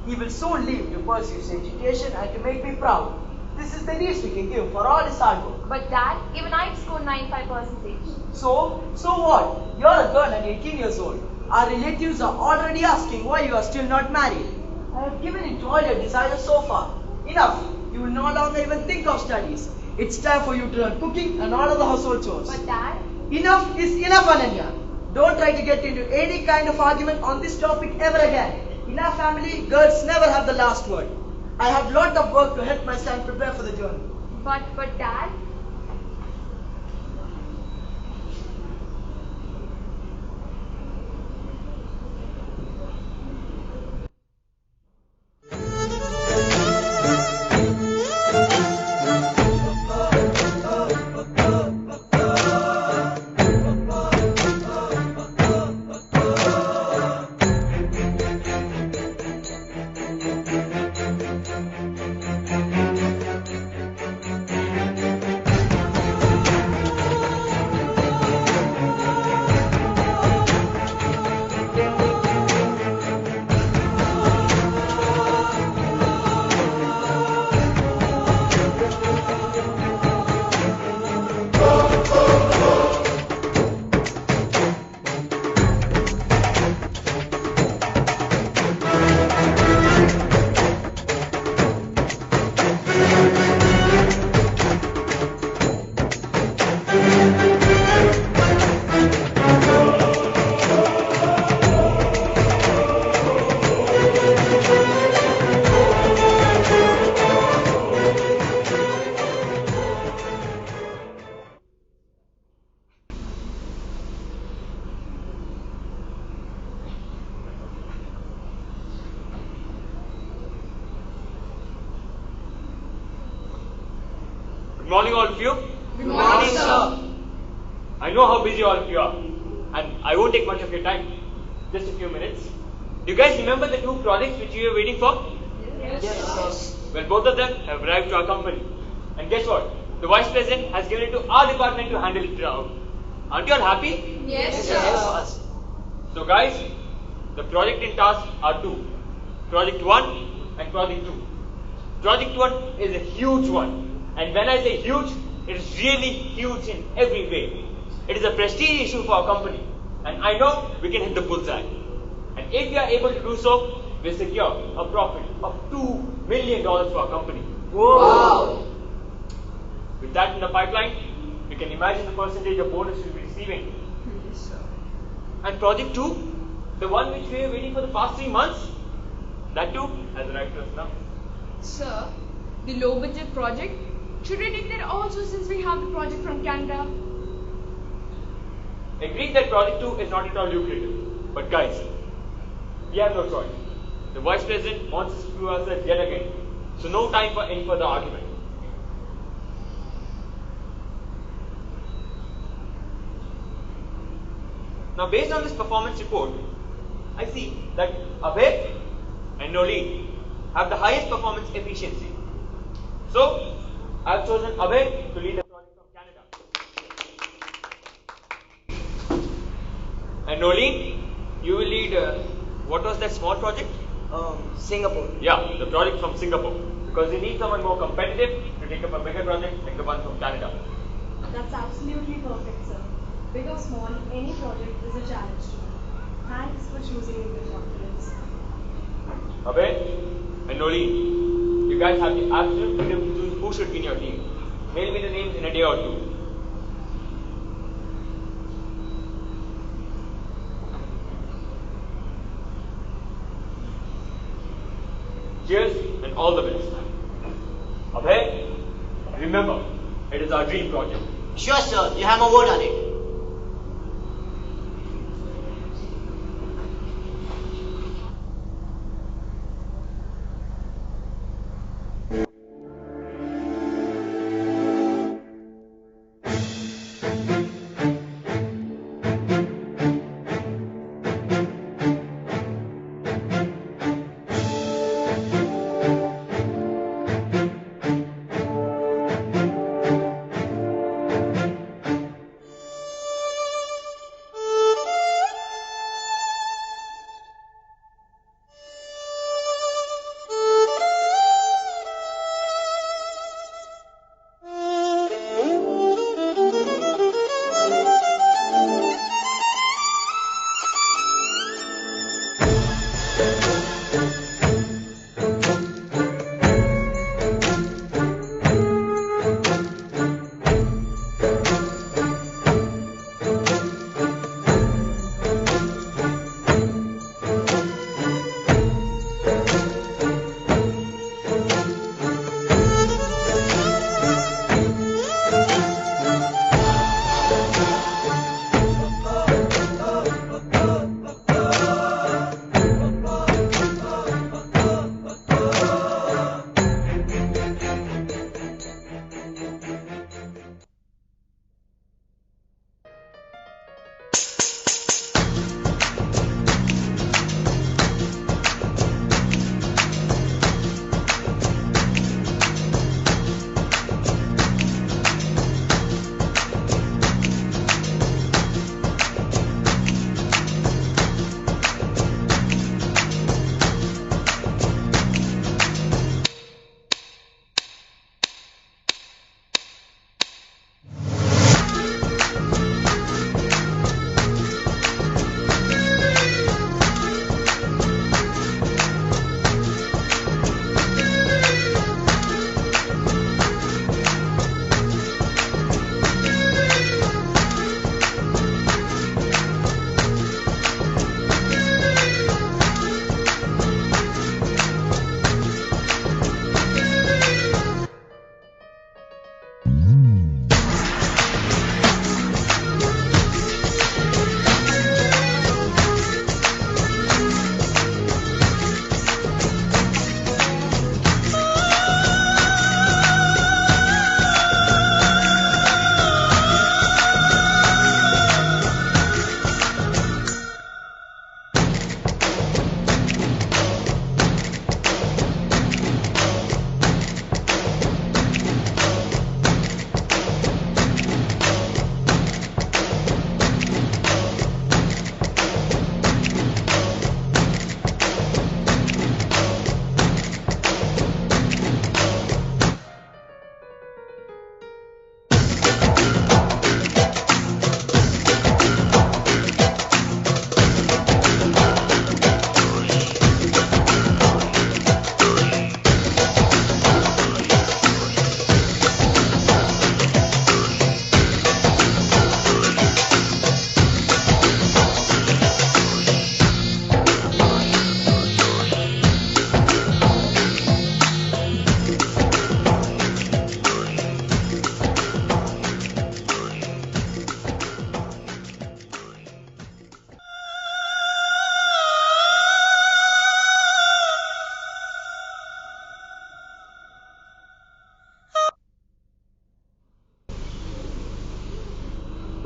He will soon leave to pursue his education and to make me proud. This is the least we can give for all his hard work. But Dad, even I've scored 95%. So what? You're a girl and 18 years old. Our relatives are already asking why you are still not married. I have given in to all your desires so far. Enough. You will no longer even think of studies. It's time for you to learn cooking and all of the household chores. But Dad... Enough is enough, Ananya. Don't try to get into any kind of argument on this topic ever again. In our family, girls never have the last word. I have lot of work to help my son prepare for the journey. But Dad... Good morning, all of you. Good morning, sir. I know how busy all of you are, and I won't take much of your time. Just a few minutes. Do you guys remember the two projects which you were waiting for? Yes. Well, both of them have arrived to our company. And guess what? The Vice President has given it to our department to handle it out. Aren't you all happy? Yes, sir. So guys, the project in task are two. Project 1 and Project 2. Project 1 is a huge one. And when I say huge, it is really huge in every way. It is a prestige issue for our company. And I know we can hit the bullseye. And if we are able to do so, we'll secure a profit of $2 million for our company. Wow! With that in the pipeline, you can imagine the percentage of bonus we'll be receiving. Yes, sir. And Project 2, the one which we were waiting for the past 3 months, that too has arrived to us now. Sir, the low budget project, should we take that also since we have the project from Canada? Agreed that Project 2 is not at all lucrative. But guys, we have no choice. The Vice President wants us to prove ourselves yet again. So no time for any further argument. Now based on this performance report, I see that Abhay and Nolene have the highest performance efficiency. So I have chosen Abhay to lead the project from Canada. And Nolene, you will lead, what was that small project? Singapore. Yeah, the project from Singapore. Because we need someone more competitive to take up a bigger project like the one from Canada. That's absolutely perfect, sir. Big or small, any project is a challenge to me. Thanks for choosing me with confidence. Abhay and Nolene, you guys have the absolute freedom to choose who should be in your team. Mail me the names in a day or two. Cheers and all the best. Abhay, remember, it is our dream project. Sure, sir. You have my word on it.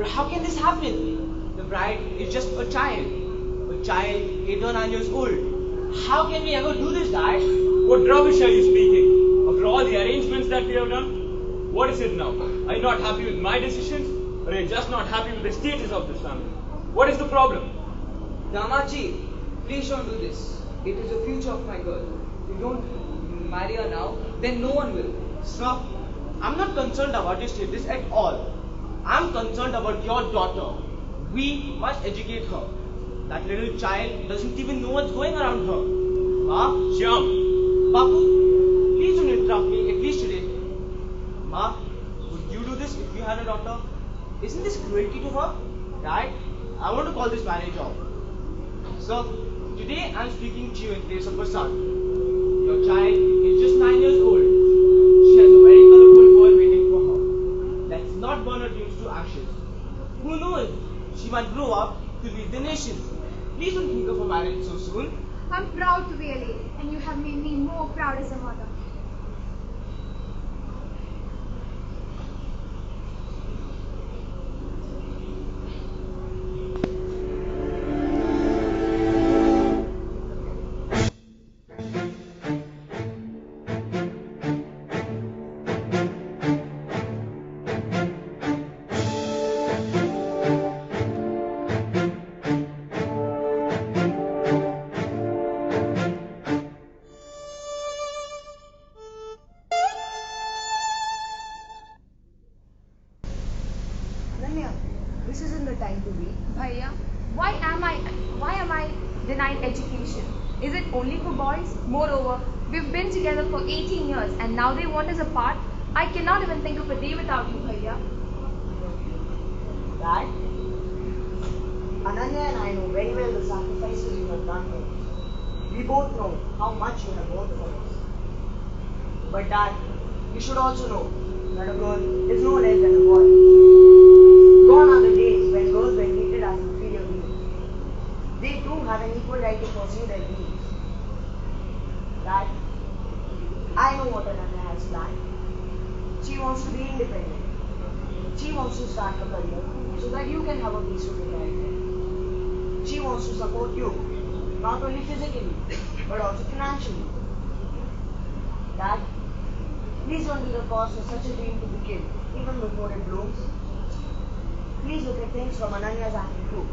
But how can this happen? The bride is just a child. A child 8 or 9 years old. How can we ever do this, Dad? What rubbish are you speaking? After all the arrangements that we have done, what is it now? Are you not happy with my decisions? Or are you just not happy with the status of this family? What is the problem? Damaji, please don't do this. It is the future of my girl. If you don't marry her now, then no one will. Sir, I'm not concerned about your status at all. I'm concerned about your daughter. We must educate her. That little child doesn't even know what's going around her. Ma, Shyam. Bapu, please don't interrupt me, at least today. Ma, would you do this if you had a daughter? Isn't this cruelty to her? Dad, I want to call this marriage off. Sir, today I'm speaking to you in place of her son. Your child is just 9 years old. She has a very colorful world waiting for her. Let's not burn her dreams to ashes. Who knows? She might grow up to lead the nation. Please don't think of a marriage so soon. I'm proud to be a lady, and you have made me more proud as a mother. This isn't the time to be. Bhaiya, why am I denied education? Is it only for boys? Moreover, we've been together for 18 years and now they want us apart. I cannot even think of a day without you, Bhaiya. Dad, Ananya and I know very well the sacrifices you have done for us. We both know how much you have worked for us. But Dad, you should also know that a girl is no less than a boy. Gone are the days when girls were treated as inferior beings. They too have an equal right to pursue their dreams. Dad, I know what Ananya has planned. She wants to be independent. She wants to start a career so that you can have a peaceful retirement. She wants to support you, not only physically, but also financially. Dad, please don't be the cause for such a dream to be killed, even before it blooms. Please look at things from Ananya's angle too.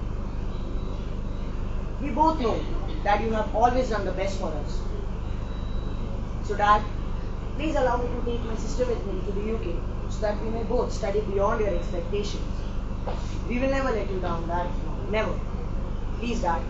We both know that you have always done the best for us. So Dad, please allow me to take my sister with me to the UK so that we may both study beyond your expectations. We will never let you down, Dad. Never. Please, Dad.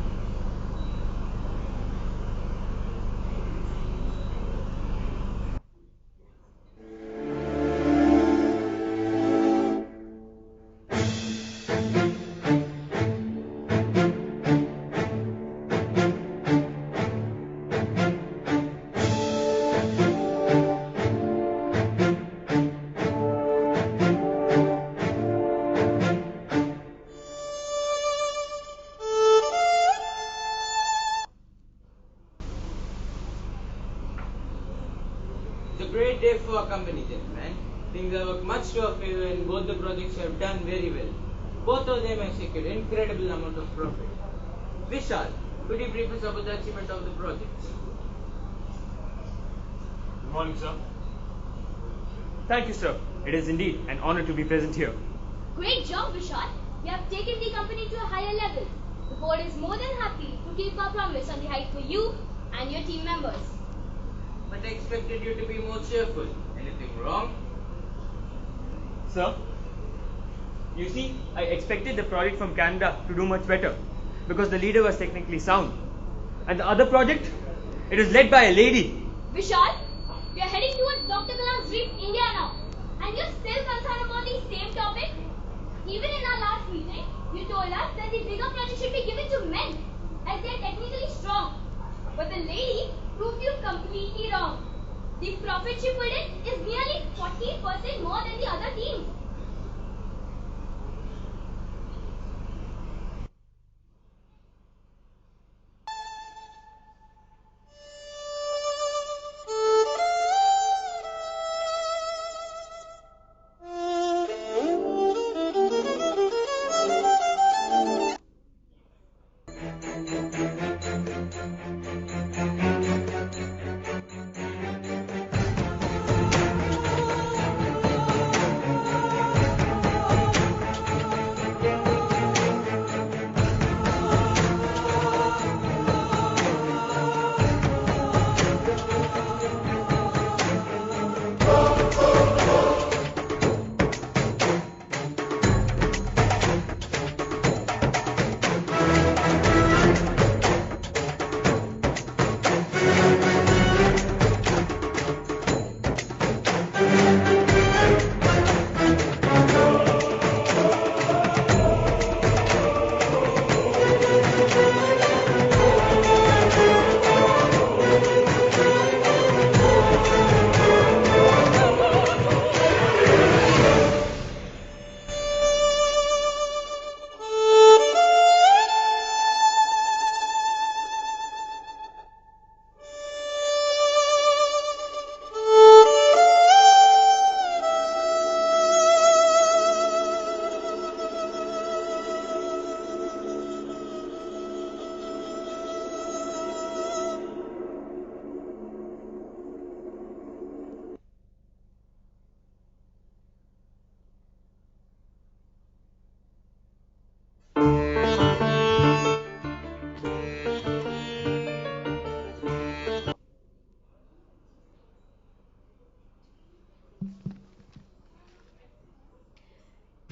It's a great day for our company, gentlemen. Things have worked much to our favor and both the projects have done very well. Both of them have secured incredible amount of profit. Vishal, could you brief us about the achievement of the projects? Good morning, sir. Thank you, sir. It is indeed an honor to be present here. Great job, Vishal. You have taken the company to a higher level. The board is more than happy to keep our promise on the height for you and your team members. But I expected you to be more cheerful. Anything wrong? Sir, you see, I expected the project from Canada to do much better because the leader was technically sound. And the other project, it is led by a lady. Vishal, we are heading towards Dr. Kalam's dream India now. And you're still concerned about the same topic? Even in our last meeting, you told us that the bigger project should be given to men as they are technically strong. But the lady proved you completely wrong. The profit she put in is nearly 40% more than the other team.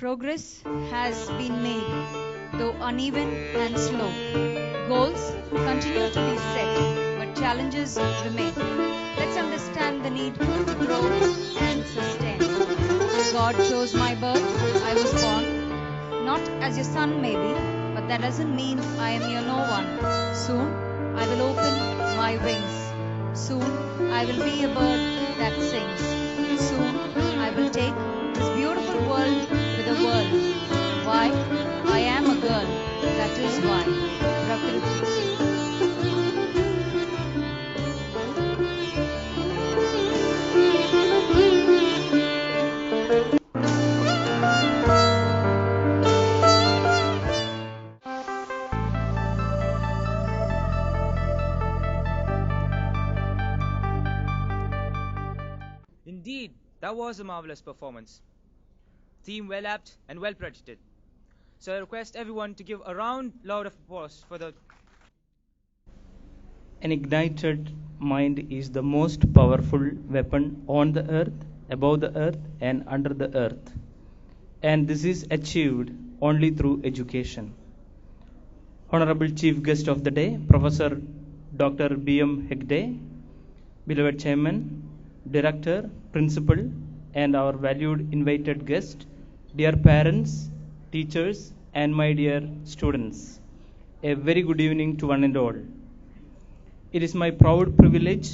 Progress has been made, though uneven and slow. Goals continue to be set, but challenges remain. Let's understand the need to grow and sustain. God chose my birth, I was born, not as your son maybe, but that doesn't mean I am your no one. Soon I will open my wings. Soon I will be a bird that sings. Soon I will take this beautiful world with a whirl. Why? I am a girl, that is why. Prakriti. Indeed, that was a marvelous performance. Theme well apt and well predicted. So I request everyone to give a round loud of applause for the. An ignited mind is the most powerful weapon on the earth, above the earth, and under the earth. And this is achieved only through education. Honorable Chief Guest of the Day, Professor Dr. B.M. Hegde, beloved Chairman, Director, Principal, and our valued invited guest, dear parents, teachers, and my dear students, a very good evening to one and all. It is my proud privilege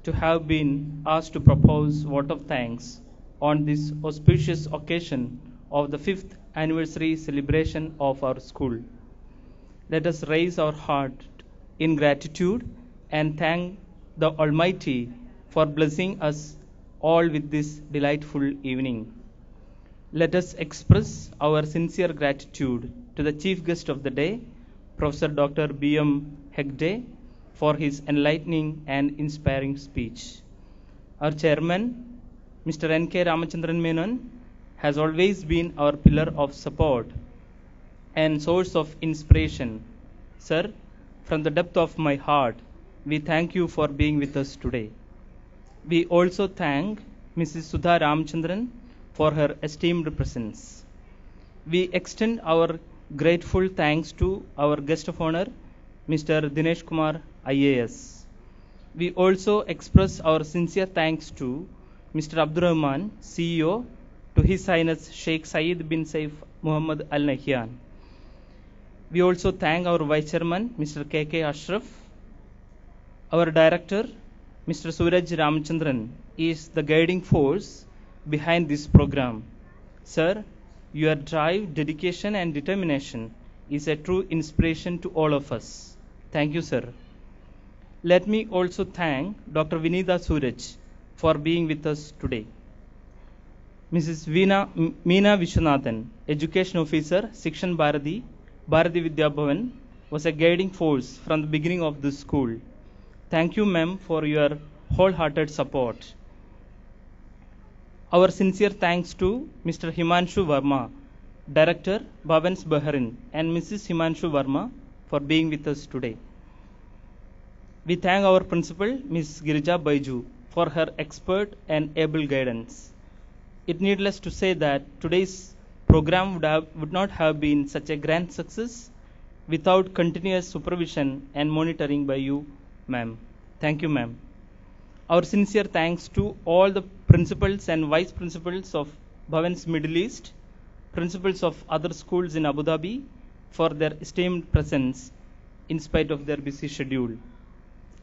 to have been asked to propose vote of thanks on this auspicious occasion of the 5th anniversary celebration of our school. Let us raise our heart in gratitude and thank the Almighty for blessing us all with this delightful evening. Let us express our sincere gratitude to the Chief Guest of the Day, Professor Dr. B.M. Hegde, for his enlightening and inspiring speech. Our Chairman, Mr. N.K. Ramachandran Menon, has always been our pillar of support and source of inspiration. Sir, from the depth of my heart, we thank you for being with us today. We also thank Mrs. Sudha Ramachandran for her esteemed presence. We extend our grateful thanks to our guest of honor, Mr. Dinesh Kumar, IAS. We also express our sincere thanks to Mr. Abdur Rahman, CEO, to His Highness Sheikh Saeed bin Saif Muhammad Al Nahyan. We also thank our Vice Chairman, Mr. K.K. Ashraf. Our Director, Mr. Suraj Ramachandran, is the guiding force behind this program. Sir, your drive, dedication, and determination is a true inspiration to all of us. Thank you, sir. Let me also thank Dr. Vinitha Suraj for being with us today. Mrs. Meena Vishwanathan, Education Officer, Section Bharati, Bharati Vidya Bhavan, was a guiding force from the beginning of this school. Thank you, ma'am, for your wholehearted support. Our sincere thanks to Mr. Himanshu Verma, Director, Bhavans Bahrain, and Mrs. Himanshu Verma for being with us today. We thank our principal, Ms. Girija Baiju, for her expert and able guidance. It needless to say that today's program would not have been such a grand success without continuous supervision and monitoring by you, ma'am. Thank you, ma'am. Our sincere thanks to all the principals and vice principals of Bhavans Middle East, principals of other schools in Abu Dhabi for their esteemed presence in spite of their busy schedule.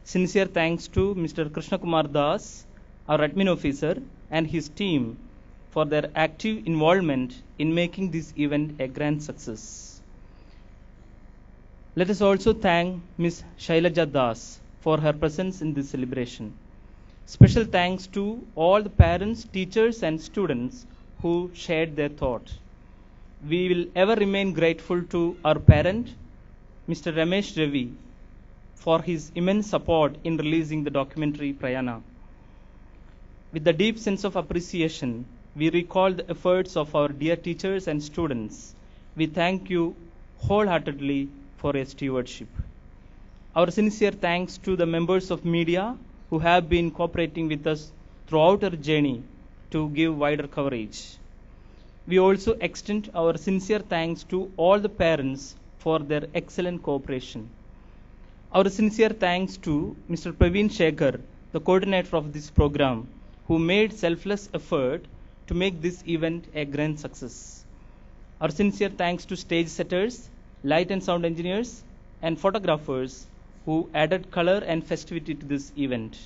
Sincere thanks to Mr. Krishna Kumar Das, our admin officer, and his team for their active involvement in making this event a grand success. Let us also thank Ms. Shailaja Das for her presence in this celebration. Special thanks to all the parents, teachers, and students who shared their thought. We will ever remain grateful to our parent, Mr. Ramesh Ravi, for his immense support in releasing the documentary Prayana. With a deep sense of appreciation, we recall the efforts of our dear teachers and students. We thank you wholeheartedly for your stewardship. Our sincere thanks to the members of media who have been cooperating with us throughout our journey to give wider coverage. We also extend our sincere thanks to all the parents for their excellent cooperation. Our sincere thanks to Mr. Praveen Shekhar, the coordinator of this program, who made selfless effort to make this event a grand success. Our sincere thanks to stage setters, light and sound engineers, and photographers who added color and festivity to this event.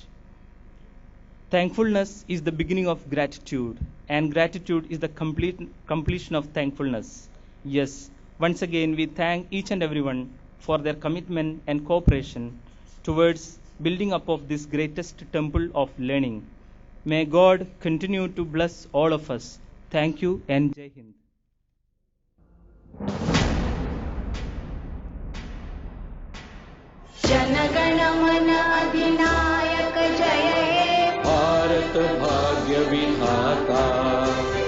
Thankfulness is the beginning of gratitude, and gratitude is the completion of thankfulness. Yes, once again we thank each and everyone for their commitment and cooperation towards building up of this greatest temple of learning. May God continue to bless all of us. Thank you and Jai Hind. जनगण मन अधिनायक जय हे भारत भाग्य विधाता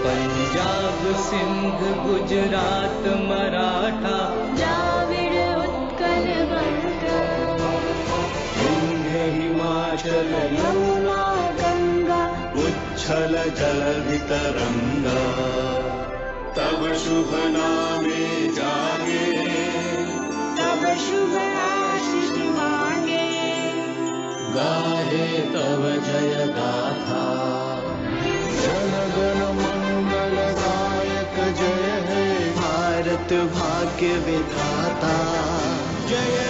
पंजाब सिंध गुजरात मराठा द्राविड़ उत्कल बंग विंध्य हिमाचल यमुना गंगा उच्छल जलधि तरंगा तब शुभ नामे जागे तब शुभ आशीष मांगे गाहे तव जय गाथा जनगण मंगलदायक जय हे भारत भाग्य विधाता जय